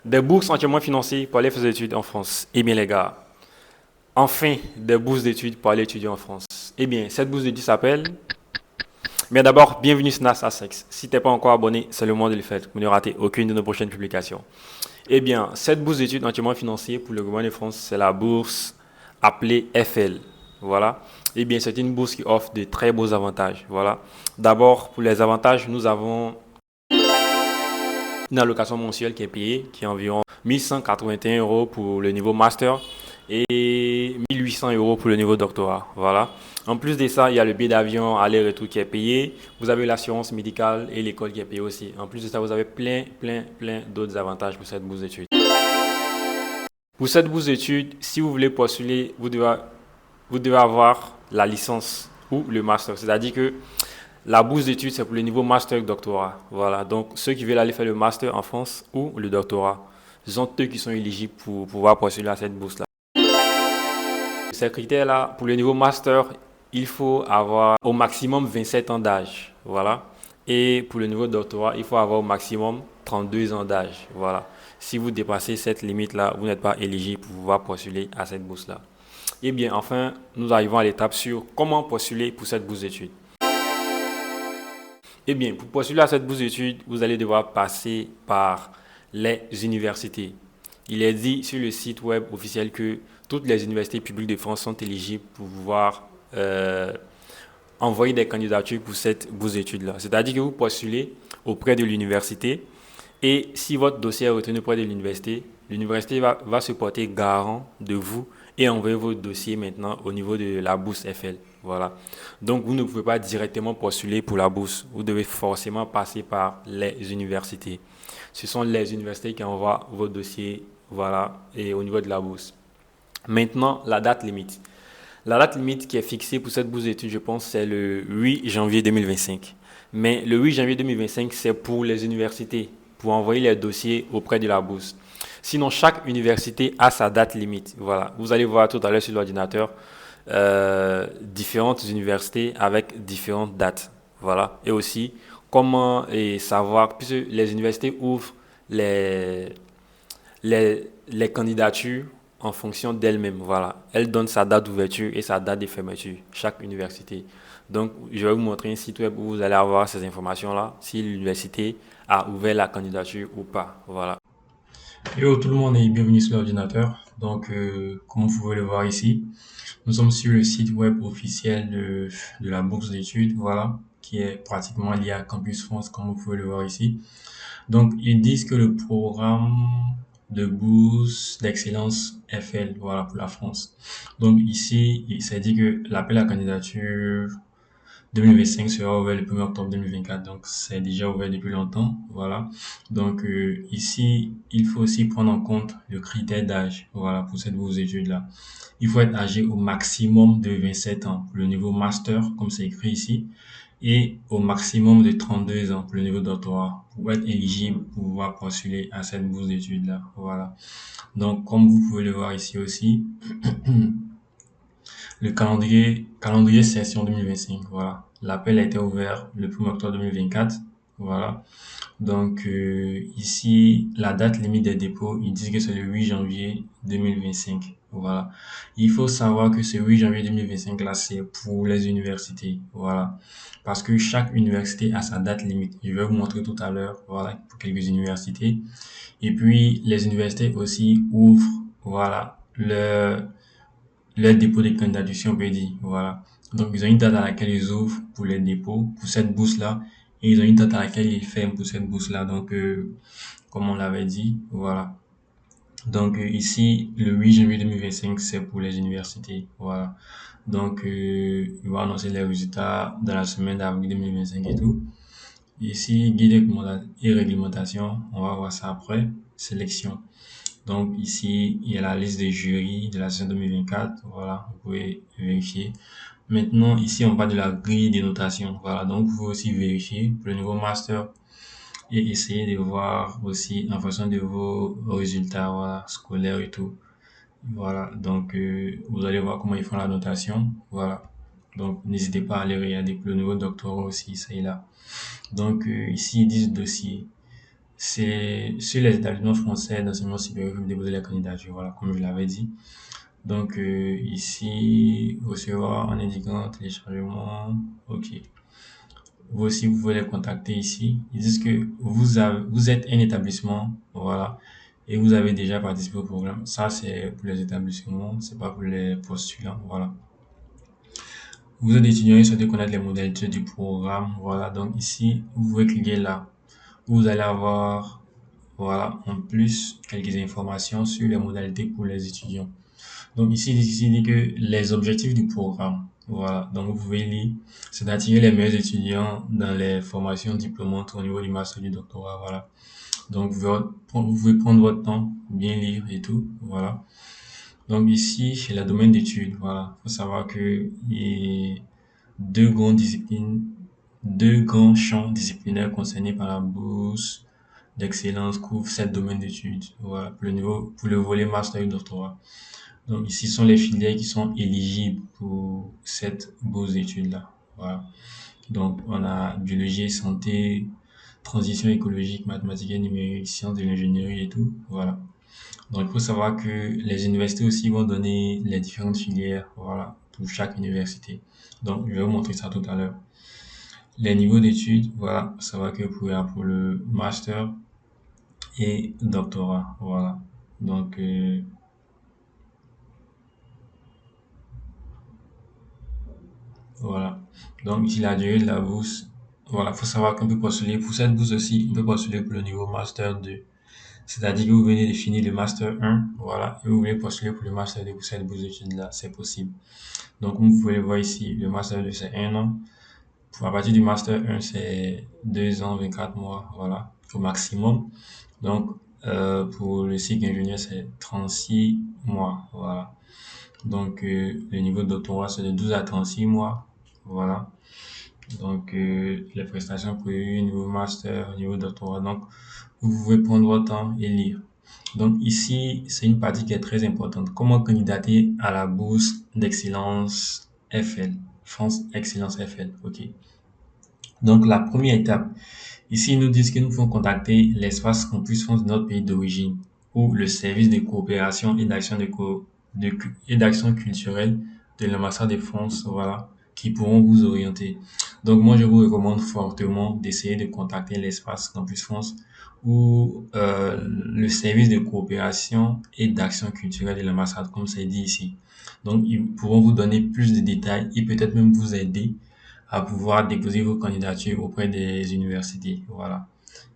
Des bourses entièrement financées pour aller faire des études en France. Eh bien, les gars, enfin, des bourses d'études pour aller étudier en France. Eh bien, cette bourse d'études s'appelle. Mais d'abord, bienvenue sur NASA Sex. Si t'es pas encore abonné, c'est le moment de le faire pour ne rater aucune de nos prochaines publications. Eh bien, cette bourse d'études entièrement financée pour le gouvernement de France, c'est la bourse appelée FL. Voilà. Eh bien, c'est une bourse qui offre de très beaux avantages. Voilà. D'abord, pour les avantages, nous avons une allocation mensuelle qui est payée, qui est environ 1181 euros pour le niveau master et 1800 euros pour le niveau doctorat. Voilà. En plus de ça, il y a le billet d'avion aller-retour qui est payé. Vous avez l'assurance médicale et l'école qui est payée aussi. En plus de ça, vous avez plein d'autres avantages pour cette bourse d'études. Pour cette bourse d'études, si vous voulez postuler, vous devez avoir la licence ou le master. C'est-à-dire que la bourse d'études, c'est pour le niveau master et doctorat. Voilà. Donc, ceux qui veulent aller faire le master en France ou le doctorat, ce sont eux qui sont éligibles pour pouvoir postuler à cette bourse-là. Ces critères-là, pour le niveau master, il faut avoir au maximum 27 ans d'âge. Voilà. Et pour le niveau doctorat, il faut avoir au maximum 32 ans d'âge. Voilà. Si vous dépassez cette limite-là, vous n'êtes pas éligible pour pouvoir postuler à cette bourse-là. Eh bien, enfin, nous arrivons à l'étape sur comment postuler pour cette bourse d'études. Eh bien, pour postuler à cette bourse d'études, vous allez devoir passer par les universités. Il est dit sur le site web officiel que toutes les universités publiques de France sont éligibles pour pouvoir envoyer des candidatures pour cette bourse d'études-là. C'est-à-dire que vous postulez auprès de l'université et si votre dossier est retenu auprès de l'université va se porter garant de vous et envoyer votre dossier maintenant au niveau de la bourse FL. Voilà. Donc, vous ne pouvez pas directement postuler pour la bourse. Vous devez forcément passer par les universités. Ce sont les universités qui envoient vos dossiers, voilà, et au niveau de la bourse. Maintenant, la date limite. La date limite qui est fixée pour cette bourse d'études, je pense, c'est le 8 janvier 2025. Mais le 8 janvier 2025, c'est pour les universités, pour envoyer les dossiers auprès de la bourse. Sinon, chaque université a sa date limite. Voilà. Vous allez voir tout à l'heure sur l'ordinateur différentes universités avec différentes dates. Voilà. Et aussi, comment savoir, puisque les universités ouvrent les, les candidatures en fonction d'elles-mêmes. Voilà. Elles donnent sa date d'ouverture et sa date de fermeture, chaque université. Donc, je vais vous montrer un site web où vous allez avoir ces informations-là, si l'université a ouvert la candidature ou pas. Voilà. Yo tout le monde et bienvenue sur l'ordinateur. Donc, comme vous pouvez le voir ici, nous sommes sur le site web officiel de la bourse d'études, voilà, qui est pratiquement lié à Campus France, comme vous pouvez le voir ici. Donc, ils disent que le programme de bourse d'excellence FL, voilà, pour la France. Donc, ici, il s'est dit que l'appel à candidature 2025 sera ouvert le 1er octobre 2024, donc c'est déjà ouvert depuis longtemps, voilà. Donc ici, il faut aussi prendre en compte le critère d'âge, voilà, pour cette bourse d'études-là. Il faut être âgé au maximum de 27 ans pour le niveau master, comme c'est écrit ici, et au maximum de 32 ans pour le niveau doctorat, pour être éligible, pour pouvoir postuler à cette bourse d'études-là, voilà. Donc, comme vous pouvez le voir ici aussi, le calendrier session 2025, voilà. L'appel a été ouvert le 1er octobre 2024, voilà. Donc ici, la date limite des dépôts, ils disent que c'est le 8 janvier 2025, voilà. Il faut savoir que ce 8 janvier 2025 là, c'est pour les universités, voilà. Parce que chaque université a sa date limite. Je vais vous montrer tout à l'heure, voilà, pour quelques universités. Et puis, les universités aussi ouvrent, voilà, leur dépôt de candidature, si on peut dire. Voilà. Donc, ils ont une date à laquelle ils ouvrent pour les dépôts, pour cette bourse-là, et ils ont une date à laquelle ils ferment pour cette bourse-là. Donc, comme on l'avait dit, voilà. Donc, ici, le 8 janvier 2025, c'est pour les universités. Voilà. Donc, ils vont annoncer les résultats dans la semaine d'avril 2025 et tout. Ici, guide et réglementation, on va voir ça après. Sélection. Donc ici, il y a la liste des jurys de la saison 2024. Voilà, vous pouvez vérifier. Maintenant, ici, on parle de la grille des notations. Voilà, donc vous pouvez aussi vérifier pour le niveau master et essayer de voir aussi en fonction de vos résultats, voilà, scolaires et tout. Voilà, donc vous allez voir comment ils font la notation. Voilà. Donc n'hésitez pas à aller regarder pour le niveau doctorat aussi, ça est là. Donc ici, ils disent dossier. c'est sur les établissements français d'enseignement supérieur que vous déposez la candidature, voilà, comme je l'avais dit. Donc ici, recevoir en indiquant téléchargement, ok. Vous aussi, vous pouvez les contacter ici. Ils disent que vous êtes un établissement, voilà, et vous avez déjà participé au programme. Ça, c'est pour les établissements, c'est pas pour les postulants, voilà. Vous êtes étudiant et souhaitez connaître les modalités du programme, voilà. Donc ici, vous pouvez cliquer là. Vous allez avoir, voilà, en plus, quelques informations sur les modalités pour les étudiants. Donc ici, il dit que les objectifs du programme, voilà, donc vous pouvez lire, c'est d'attirer les meilleurs étudiants dans les formations diplômantes au niveau du master du doctorat, voilà. Donc vous pouvez prendre votre temps, bien lire et tout, voilà. Donc ici, c'est le domaine d'études, voilà. Faut savoir que il y a deux grandes disciplines, deux grands champs disciplinaires concernés par la bourse d'excellence couvrent sept domaines d'études, voilà, pour le volet master et doctorat. Donc ici sont les filières qui sont éligibles pour cette bourse d'études-là. Voilà. Donc on a biologie et santé, transition écologique, mathématiques et numérique, sciences de l'ingénierie et tout. Voilà. Donc il faut savoir que les universités aussi vont donner les différentes filières, voilà, pour chaque université. Donc je vais vous montrer ça tout à l'heure. Les niveaux d'études, voilà, ça va que pour le master et doctorat, voilà. Donc voilà. Donc, ici, la durée de la bourse. Voilà, faut savoir qu'on peut postuler pour cette bourse aussi. On peut postuler pour le niveau Master 2. C'est-à-dire que vous venez de finir le Master 1, voilà, et vous voulez postuler pour le Master 2 pour cette bourse d'études-là, c'est possible. Donc, comme vous pouvez le voir ici, le Master 2, c'est 1 an. À partir du Master 1, c'est 2 ans, 24 mois, voilà, au maximum. Donc, pour le cycle ingénieur, c'est 36 mois, voilà. Donc, le niveau de doctorat, c'est de 12 à 36 mois, voilà. Donc, les prestations prévues, niveau master, niveau doctorat. Donc, vous pouvez prendre votre temps et lire. Donc, ici, c'est une partie qui est très importante. Comment candidater à la bourse d'excellence FL, France Excellence FL. OK. Donc, la première étape, ici, ils nous disent que nous pouvons contacter l'espace campus France de notre pays d'origine ou le service de coopération et d'action et d'action culturelle de l'ambassade de France, voilà, qui pourront vous orienter. Donc, moi, je vous recommande fortement d'essayer de contacter l'espace campus France ou le service de coopération et d'action culturelle de l'ambassade, comme c'est dit ici. Donc, ils pourront vous donner plus de détails et peut-être même vous aider à pouvoir déposer vos candidatures auprès des universités. Voilà.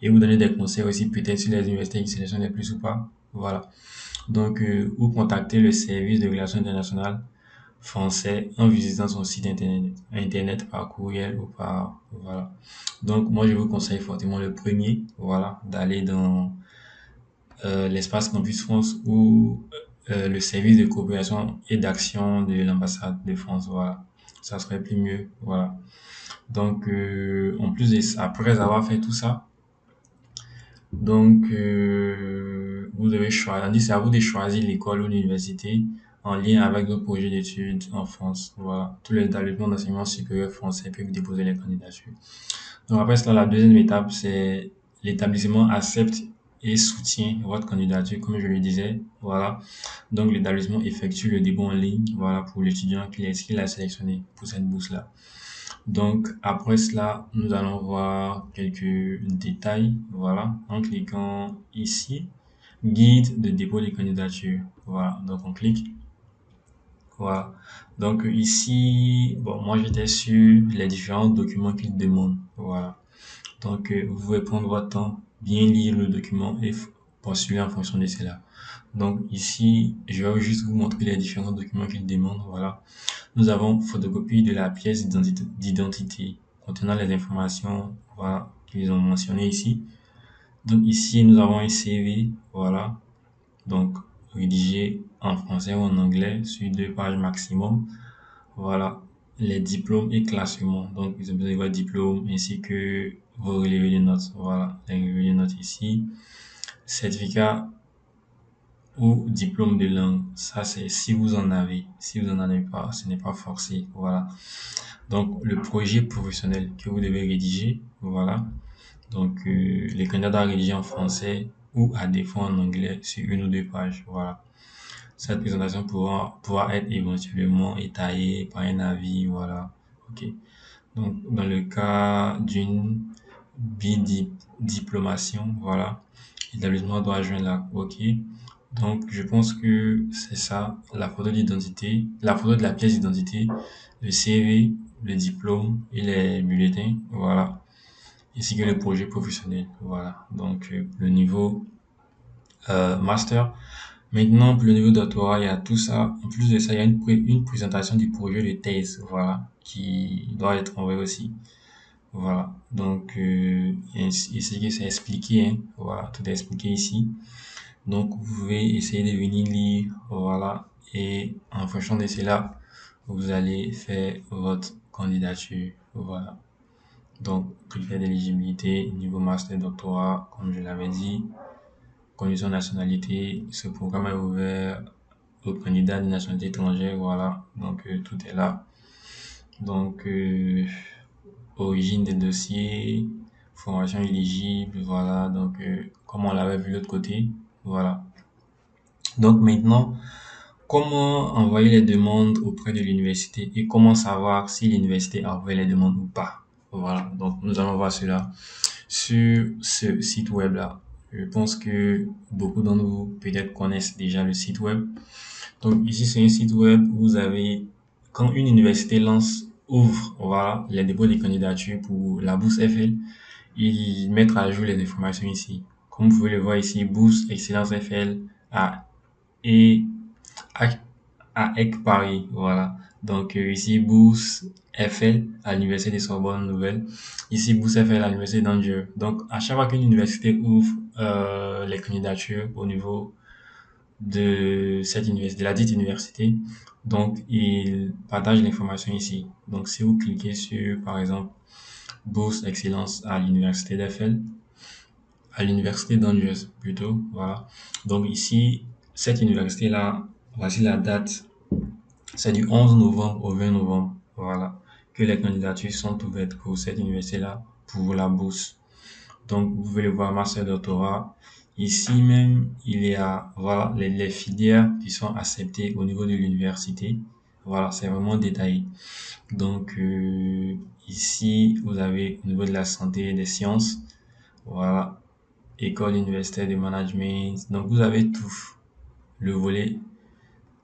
Et vous donner des conseils aussi peut-être sur les universités qui sélectionnent les plus ou pas. Voilà. Donc, ou contacter le service de relations internationales français en visitant son site internet par courriel ou par, voilà. Donc, moi, je vous conseille fortement le premier, voilà, d'aller dans l'espace Campus France ou le service de coopération et d'action de l'ambassade de France, voilà. Ça serait plus mieux, voilà. Donc, en plus de ça, après avoir fait tout ça, donc, vous devez choisir, on dit c'est à vous de choisir l'école ou l'université en lien avec votre projet d'études en France. Voilà. Tous les établissements d'enseignement supérieur français peuvent déposer les candidatures. Donc, après cela, la deuxième étape, c'est l'établissement accepte et soutient votre candidature, comme je le disais. Voilà. Donc, l'établissement effectue le dépôt en ligne, voilà, pour l'étudiant qu'il a sélectionné pour cette bourse-là. Donc, après cela, nous allons voir quelques détails, voilà, en cliquant ici, guide de dépôt des candidatures. Voilà, donc on clique. Voilà. Donc ici, bon, moi j'étais sur les différents documents qu'il demande. Voilà. Donc, vous pouvez prendre votre temps, bien lire le document et postuler en fonction de cela. Donc ici, je vais juste vous montrer les différents documents qu'il demande. Voilà. Nous avons photocopie de la pièce d'identité contenant les informations, voilà, qu'ils ont mentionnées ici. Donc ici, nous avons un CV, voilà, donc rédigé en français ou en anglais sur 2 pages maximum. Voilà, les diplômes et classements. Donc, vous avez besoin de votre diplôme ainsi que vos relevés de notes. Voilà, les relevés de notes ici. Certificat ou diplôme de langue. Ça, c'est si vous en avez. Si vous en avez pas, ce n'est pas forcé. Voilà. Donc, le projet professionnel que vous devez rédiger. Voilà. Donc, les candidats doivent rédiger en français ou à défaut en anglais sur une ou deux pages. Voilà. Cette présentation pourra être éventuellement étayée par un avis. Voilà. OK. Donc, dans le cas d'une bidiplomation, voilà, l'établissement doit joindre la. OK. Donc, je pense que c'est ça, la photo d'identité, la photo de la pièce d'identité, le CV, le diplôme et les bulletins, voilà, ainsi que le projet professionnel, voilà. Donc, le niveau master. Maintenant, pour le niveau doctorat, il y a tout ça. En plus de ça, il y a une présentation du projet de thèse, voilà, qui doit être envoyé aussi. Voilà. Donc, ici que c'est expliqué, hein. Voilà, tout est expliqué ici. Donc, vous pouvez essayer de venir lire, voilà. Et en fonction de cela, vous allez faire votre candidature, voilà. Donc, critères d'éligibilité, niveau master, doctorat, comme je l'avais dit, conditions de nationalité, ce programme est ouvert aux candidats de nationalité étrangère, voilà. Donc, tout est là. Donc, origine des dossiers, formation éligible, voilà. Donc, comme on l'avait vu de l'autre côté, voilà. Donc, maintenant, comment envoyer les demandes auprès de l'université et comment savoir si l'université a envoyé les demandes ou pas. Voilà, donc nous allons voir cela sur ce site web là. Je pense que beaucoup d'entre vous peut-être connaissent déjà le site web. Donc ici c'est un site web où vous avez, quand une université ouvre voilà, les dépôts des candidatures pour la bourse FL, ils mettent à jour les informations ici. Comme vous pouvez le voir ici, bourse Excellence FL a et à, à Aix Paris, voilà. Donc ici bourse FL à l'université de Sorbonne Nouvelle, ici bourse FL à l'université d'Angers. Donc à chaque fois qu'une université ouvre les candidatures au niveau de cette université, de la dite université, donc il partage l'information ici. Donc si vous cliquez sur par exemple bourse excellence à l'université d'FL, à l'université d'Angers plutôt, voilà. Donc ici cette université là, voici la date. C'est du 11 novembre au 20 novembre, voilà, que les candidatures sont ouvertes pour cette université-là, pour la bourse. Donc, vous pouvez le voir, master doctorat. Ici même, il y a, voilà, les filières qui sont acceptées au niveau de l'université. Voilà, c'est vraiment détaillé. Donc, ici, vous avez au niveau de la santé et des sciences, voilà, école universitaire de management. Donc, vous avez tout. Le volet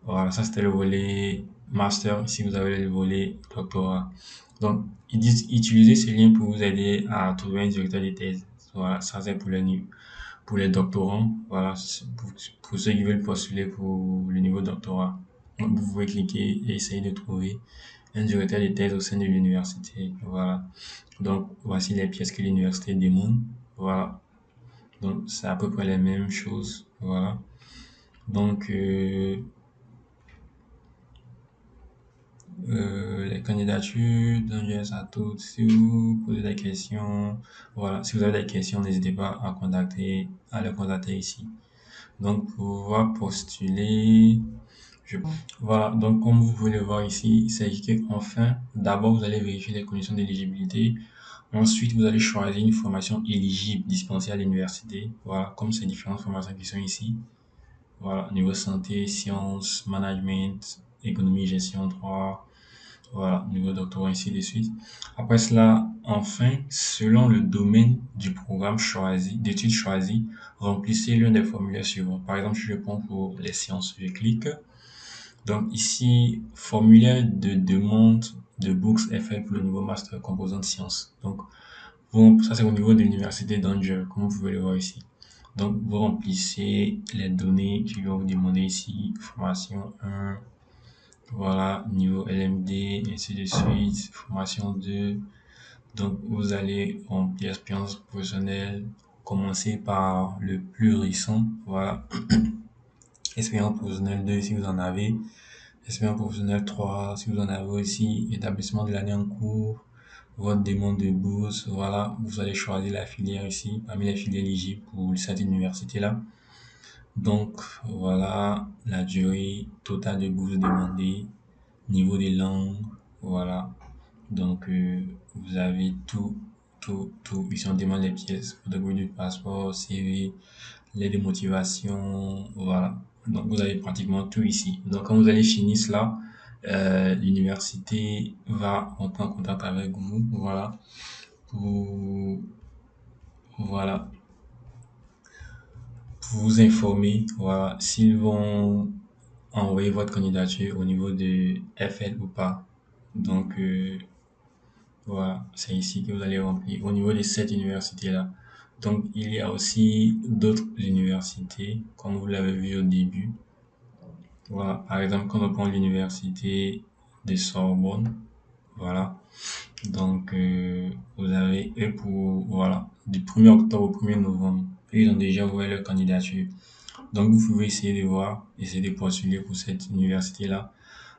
voilà, ça c'était le volet master. Ici, vous avez le volet doctorat. Donc, ils disent utiliser ce lien pour vous aider à trouver un directeur de thèse. Voilà, ça c'est pour les doctorants. Voilà, pour ceux qui veulent postuler pour le niveau doctorat. Donc, vous pouvez cliquer et essayer de trouver un directeur de thèse au sein de l'université. Voilà. Donc, voici les pièces que l'université demande. Voilà. Donc, c'est à peu près les mêmes choses. Voilà. Donc, les candidatures d'Angers à toutes. Si vous posez des questions, voilà, si vous avez des questions, n'hésitez pas à le contacter ici. Donc, pour pouvoir postuler, je, voilà, donc comme vous pouvez le voir ici, il s'agit qu'enfin, d'abord vous allez vérifier les conditions d'éligibilité. Ensuite, vous allez choisir une formation éligible dispensée à l'université. Voilà, comme ces différentes formations qui sont ici. Voilà, niveau santé, sciences, management, économie, gestion 3. Voilà, niveau doctorat, ainsi de suite. Après cela, enfin, selon le domaine du programme choisi, d'études choisi, remplissez l'un des formulaires suivants. Par exemple, si je prends pour les sciences, je clique. Donc ici, formulaire de demande de bourse FL pour le niveau master composante sciences. Donc, bon, ça c'est au niveau de l'université d'Angers, comme vous pouvez le voir ici. Donc, vous remplissez les données qui vont vous demander ici, formation 1, voilà, niveau LMD, ainsi de suite, formation 2. Donc, vous allez remplir expérience professionnelle, commencer par le plus récent, voilà, expérience professionnelle 2 si vous en avez, expérience professionnelle 3 si vous en avez aussi, établissement de l'année en cours, votre demande de bourse, voilà, vous allez choisir la filière ici, parmi les filières éligibles pour cette université-là. Donc, voilà, la durée totale de bourse demandée, niveau des langues, voilà. Donc, vous avez tout tout. Ici, on demande les pièces, photocopie du passeport, CV, lettre de motivation, voilà. Donc, vous avez pratiquement tout ici. Donc, quand vous allez finir cela, l'université va entrer en contact avec vous, voilà, pour, voilà, pour vous informer, voilà, s'ils vont envoyer votre candidature au niveau de FL ou pas. Donc, voilà, c'est ici que vous allez remplir au niveau de cette université-là. Donc, il y a aussi d'autres universités, comme vous l'avez vu au début. Voilà, par exemple, quand on prend l'université de Sorbonne, voilà. Donc, vous avez eux pour, voilà, du 1er octobre au 1er novembre. Eux, ils ont déjà ouvert leur candidature. Donc, vous pouvez essayer de voir, essayer de postuler pour cette université-là.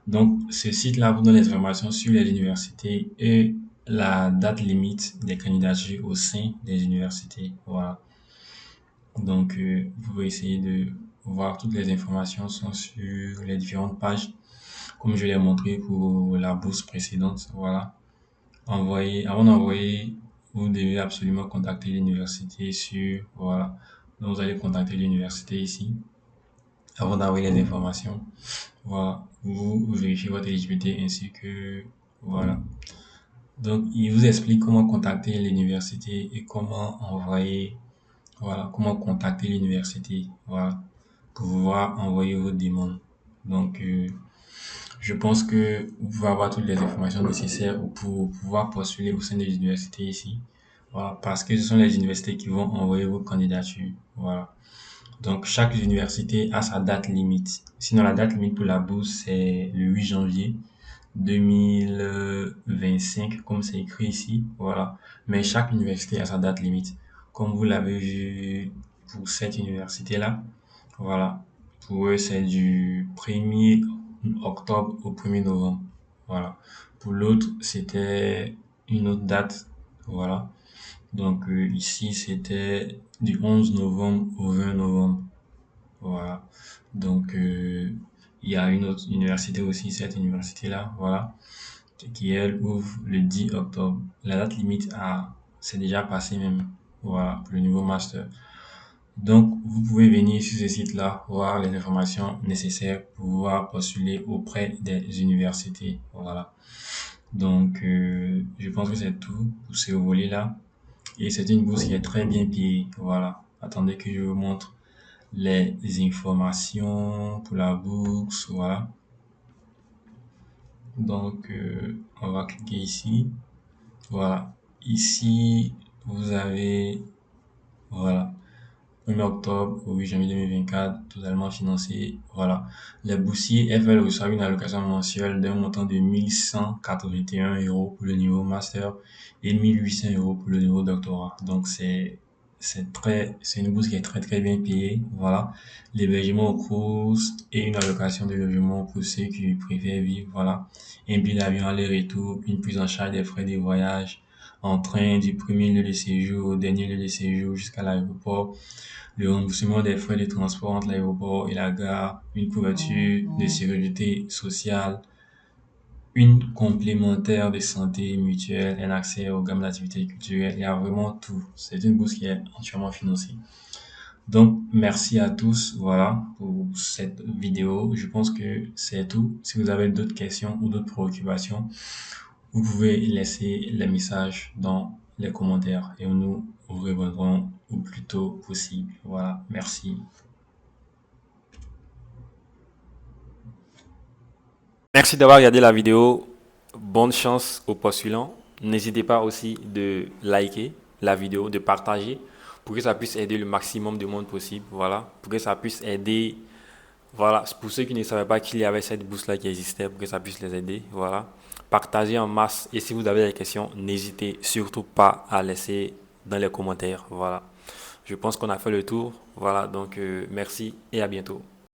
Donc, ce site-là vous donne les informations sur les universités et la date limite des candidatures au sein des universités. Voilà. Donc, vous pouvez essayer de voir toutes les informations sont sur les différentes pages, comme je l'ai montré pour la bourse précédente. Voilà. Avant d'envoyer, vous devez absolument contacter l'université sur, voilà. Donc, vous allez contacter l'université ici avant d'envoyer les informations. Voilà, vous vérifiez votre éligibilité ainsi que, voilà. Donc, il vous explique comment contacter l'université et comment envoyer, voilà, comment contacter l'université, voilà, pour pouvoir envoyer vos demandes. Donc, je pense que vous pouvez avoir toutes les informations nécessaires pour pouvoir postuler au sein des universités ici. Voilà, parce que ce sont les universités qui vont envoyer vos candidatures. Voilà. Donc, chaque université a sa date limite. Sinon, la date limite pour la bourse, c'est le 8 janvier 2025, comme c'est écrit ici. Voilà. Mais chaque université a sa date limite. Comme vous l'avez vu pour cette université-là. Voilà. Pour eux, c'est du 1er octobre au 1er novembre. Voilà. Pour l'autre, c'était une autre date. Voilà. Donc, ici, c'était du 11 novembre au 20 novembre. Voilà. Donc, il y a une autre université aussi, cette université-là, voilà, qui elle ouvre le 10 octobre. La date limite c'est déjà passé même, voilà, pour le niveau master. Donc, vous pouvez venir sur ce site-là, voir les informations nécessaires pour pouvoir postuler auprès des universités, voilà. Donc, je pense que c'est tout pour ce volet-là. Et c'est une bourse qui est très bien payée, voilà. Attendez que je vous montre les informations pour la bourse, voilà. Donc, on va cliquer ici. Voilà. Ici, vous avez, voilà, 1er octobre au 8 janvier 2024, totalement financé. Voilà. Les boursiers FL reçoivent une allocation mensuelle d'un montant de 1181 euros pour le niveau master et 1800 euros pour le niveau doctorat. Donc, c'est une bourse qui est très bien payée. Voilà. L'hébergement aux courses et une allocation de logement pour ceux qui préfèrent vivre. Voilà. Un billet d'avion aller-retour, une prise en charge des frais de voyage en train du premier lieu de séjour au dernier lieu de séjour jusqu'à l'aéroport, le remboursement des frais de transport entre l'aéroport et la gare, une couverture de sécurité sociale, une complémentaire de santé mutuelle, un accès aux gammes d'activités culturelles. Il y a vraiment tout. C'est une bourse qui est entièrement financée. Donc, merci à tous, voilà, pour cette vidéo. Je pense que c'est tout. Si vous avez d'autres questions ou d'autres préoccupations, vous pouvez laisser les messages dans les commentaires et nous vous répondrons au plus tôt possible. Voilà, merci. Merci d'avoir regardé la vidéo. Bonne chance aux postulants. N'hésitez pas aussi de liker la vidéo, de partager pour que ça puisse aider le maximum de monde possible. Voilà, pour que ça puisse aider. Voilà, pour ceux qui ne savaient pas qu'il y avait cette bourse-là qui existait, pour que ça puisse les aider. Voilà, partagez en masse. Et si vous avez des questions, n'hésitez surtout pas à laisser dans les commentaires. Voilà, je pense qu'on a fait le tour. Voilà, donc merci et à bientôt.